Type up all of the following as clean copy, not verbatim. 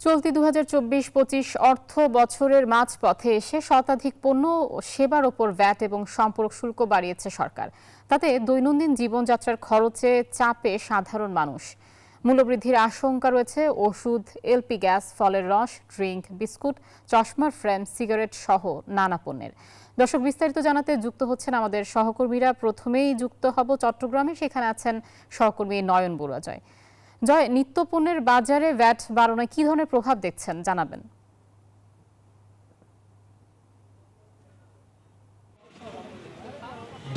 চলতি ২০২৪-২৫ অর্থ বছরের মাঝপথে এসে শতাধিক পণ্য ও সেবার ওপর ভ্যাট এবং সম্পর্ক শুল্ক বাড়িয়েছে সরকার। তাতে দৈনন্দিন জীবনযাত্রার খরচে চাপে সাধারণ মানুষ। মূল্যবৃদ্ধির আশঙ্কা রয়েছে ওষুধ, এলপি গ্যাস, ফলের রস, ড্রিঙ্ক, বিস্কুট, চশমার ফ্রেম, সিগারেট সহ নানা পণ্যের। দর্শক, বিস্তারিত জানাতে যুক্ত হচ্ছেন আমাদের সহকর্মীরা। প্রথমেই যুক্ত হব চট্টগ্রামে, সেখানে আছেন সহকর্মী নয়ন বড়ুয়া। জয়, নিত্যপণ্যের বাজারে ভ্যাট বাড়ানোয় কি ধরনের প্রভাব দেখছেন জানাবেন।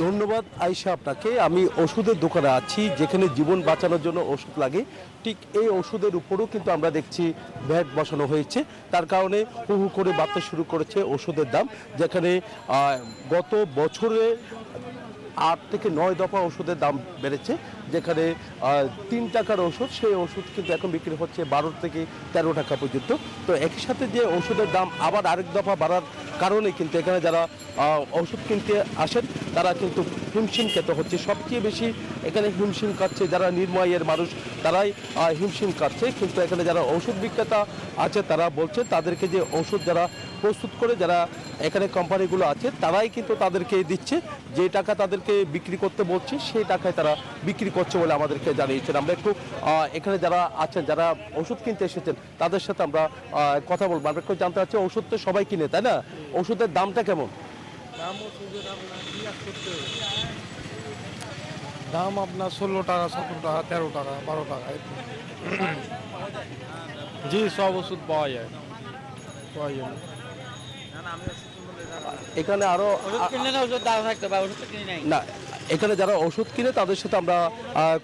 ধন্যবাদ আয়েশা আপনাকে। আমি ওষুধের দোকানে আছি, যেখানে জীবন বাঁচানোর জন্য ওষুধ লাগে। ঠিক এই ওষুধের উপরও কিন্তু আমরা দেখছি ভ্যাট বসানো হয়েছে। তার কারণে হু হু করে বাড়তে শুরু করেছে ওষুধের দাম, যেখানে গত বছরে ৮ থেকে ৯ দফা ওষুধের দাম বেড়েছে। যেখানে ৩ টাকার ওষুধ, সেই ওষুধ কিন্তু এখন বিক্রি হচ্ছে ১২ থেকে ১৩ টাকা পর্যন্ত। তো একই সাথে যে ওষুধের দাম আবার আরেক দফা বাড়ার কারণে কিন্তু এখানে যারা ওষুধ কিনতে আসেন তারা কিন্তু হিমশিম খেতে হচ্ছে। সবচেয়ে বেশি এখানে হিমশিম খাচ্ছে যারা নির্ময়ের মানুষ, তারাই হিমশিম খাচ্ছে। কিন্তু এখানে যারা ওষুধ বিক্রেতা আছে তারা বলছে তাদেরকে যে ওষুধ যারা প্রস্তুত করে, যারা এখানে কোম্পানিগুলো আছে, তারাই কিন্তু তাদেরকে দিচ্ছে। যে টাকা তাদেরকে বিক্রি করতে বলছে সেই টাকায় তারা বিক্রি করছে বলে আমাদেরকে জানিয়েছেন। আমরা একটু এখানে যারা আছেন, যারা ওষুধ কিনতে এসেছেন, তাদের সাথে আমরা কথা বলবো। আমরা একটু জানতে চাচ্ছি, ওষুধ তো সবাই কিনে, তাই না? ওষুধের দামটা কেমন? দাম আপনার 16 টাকা, 17 টাকা, 13 টাকা, 12 টাকা। জি, সব ওষুধ পাওয়া যায়। এখানে আরো না, এখানে যারা ওষুধ কিনে তাদের সাথে আমরা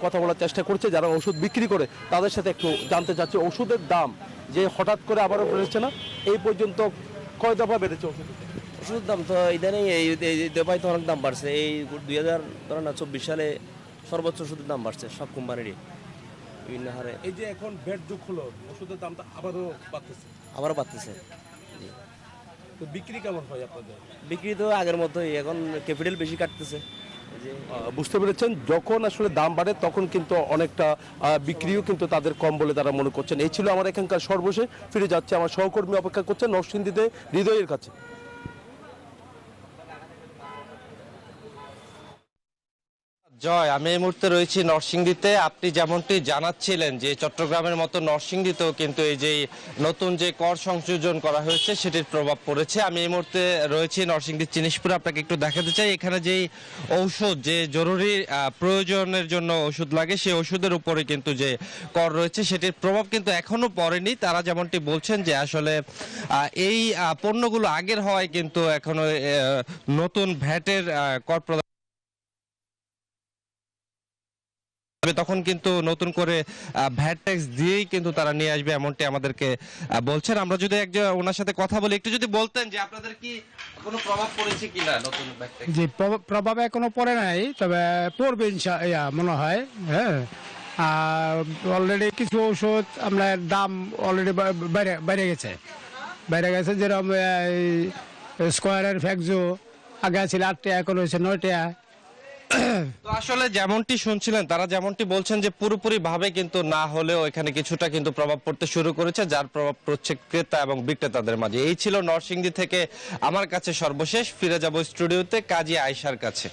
কথা বলার চেষ্টা করছি। যারা ওষুধ বিক্রি করে তাদের সাথে একটু জানতে চাচ্ছি, ওষুধের দাম যে হঠাৎ করে আবারও বেড়েছে না, এই পর্যন্ত কয় দফা বেড়েছে ওষুধের দাম? তো ইদানিং এই দফায় তো অনেক দাম বাড়ছে। এই 2024 সালে সর্বোচ্চ ওষুধের দাম বাড়ছে সব কোম্পানিরই বিভিন্ন হারে। এই যে এখন ভ্যাট যোগ হলো, ওষুধের দামটা আবারও বাড়তেছে। তো বিক্রি কেমন হয় আপনাদের? বিক্রি তো আগের মতোই, এখন ক্যাপিটাল বেশি কাটতেছে। বুঝতে পেরেছেন, যখন আসলে দাম বাড়ে তখন কিন্তু অনেকটা বিক্রিও কিন্তু তাদের কম বলে তারা মনে করছেন। এই ছিল আমার এখানকার সর্বশেষ। ফিরে যাচ্ছে, আমার সহকর্মী অপেক্ষা করছেন নরসিংদীতে হৃদয়ের কাছে। জয়, আমি এই মুহূর্তে রয়েছি নরসিংদীতে। আপনি যেমনটি জানাচ্ছিলেন যে চট্টগ্রামের মতো নরসিংদীতেও কিন্তু এই যে নতুন যে কর সংযোজন করা হয়েছে সেটির প্রভাব পড়েছে। আমি এই মুহূর্তে রয়েছি নরসিংদীর জিনিসপুরে। আপনাকে একটু দেখাতে চাই, এখানে যেই ঔষধ, যে জরুরি প্রয়োজনের জন্য ওষুধ লাগে, সেই ওষুধের উপরে কিন্তু যে কর রয়েছে সেটির প্রভাব কিন্তু এখনো পড়েনি। তারা যেমনটি বলছেন যে আসলে এই পণ্যগুলো আগের হওয়ায় কিন্তু এখনো নতুন ভ্যাটের কর তখন কিন্তু নতুন করে ভ্যাট ট্যাক্স দিয়েই কিন্তু তারা নিয়ে আসবে, এমনটি আমাদেরকে বলছেন। আমরা যদি একজন ওনার সাথে কথা বলি, একটু যদি বলতেন যে আপনাদের কি কোনো প্রভাব পড়েছে কিনা নতুন ভ্যাট ট্যাক্স? জি, প্রভাব এখনো পড়ে নাই, তবে পড়বে মনে হয়। হ্যাঁ, অলরেডি কিছু ওষুধ আমরা দাম অলরেডি বেড়ে গেছে। যেরকম স্কোয়ারের ফ্যাক্সো আগে ছিল 8 টাকা, এখন হয়েছে 9 টাকা। তো আসলে যেমনটি শুনছিলেন, তারা যেমনটি বলছেন যে পুরোপুরি ভাবে কিন্তু না হলেও এখানে কিছুটা কিন্তু প্রভাব পড়তে শুরু করেছে, যার প্রভাব পড়ছে ক্রেতা এবং বিক্রেতাদের মাঝে। এই ছিল নরসিংদী থেকে আমার কাছে সর্বশেষ। ফিরে যাব স্টুডিওতে কাজী আয়েশার কাছে।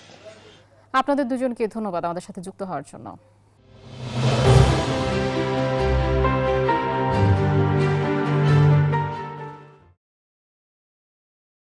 আপনাদের দুজনকে ধন্যবাদ আমাদের সাথে যুক্ত হওয়ার জন্য।